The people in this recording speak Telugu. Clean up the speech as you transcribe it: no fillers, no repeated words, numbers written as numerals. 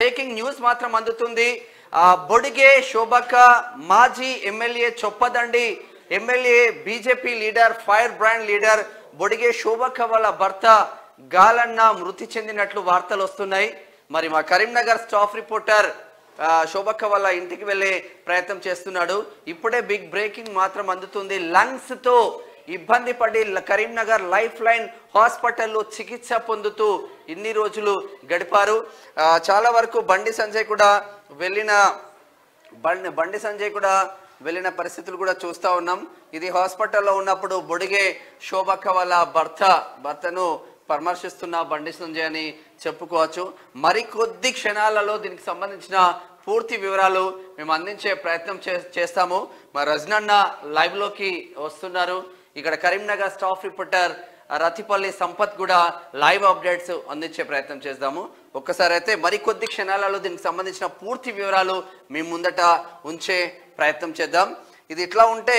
బ్రేకింగ్ న్యూస్ మాత్రం అందుతుంది. బొడిగే శోభక్క మాజీ MLA Choppadandi MLA BJP leader fire brand leader Bodige శోభక్క వాళ్ళ భర్త గాలన్న మృతి చెందినట్లు వార్తలు వస్తున్నాయి. మరి మా కరీంనగర్ స్టాఫ్ రిపోర్టర్ శోభక్క వాళ్ళ ఇంటికి వెళ్ళే ప్రయత్నం చేస్తున్నాడు. ఇప్పుడే బిగ్ బ్రేకింగ్ మాత్రం అందుతుంది. లంగ్స్ తో ఇబ్బంది పడి కరీంనగర్ లైఫ్ లైన్ హాస్పిటల్లో చికిత్స పొందుతూ ఇన్ని రోజులు గడిపారు. చాలా వరకు బండి సంజయ్ కూడా వెళ్ళిన పరిస్థితులు కూడా చూస్తూ ఉన్నాం. ఇది హాస్పిటల్లో ఉన్నప్పుడు బొడిగే శోభక్క వాళ్ళ భర్తను పరామర్శిస్తున్న బండి సంజయ్ అని చెప్పుకోవచ్చు. మరికొద్ది క్షణాలలో దీనికి సంబంధించిన పూర్తి వివరాలు మేము అందించే ప్రయత్నం చేస్తాము. మా రజనన్న లైవ్ లోకి వస్తున్నారు. ఇక్కడ కరీంనగర్ స్టాఫ్ రిపోర్టర్ రతిపల్లి సంపత్ కూడా లైవ్ అప్డేట్స్ అందించే ప్రయత్నం చేద్దాము. ఒక్కసారి అయితే మరికొద్ది క్షణాలలో దీనికి సంబంధించిన పూర్తి వివరాలు మీ ముందట ఉంచే ప్రయత్నం చేద్దాం. ఇది ఇట్లా ఉంటే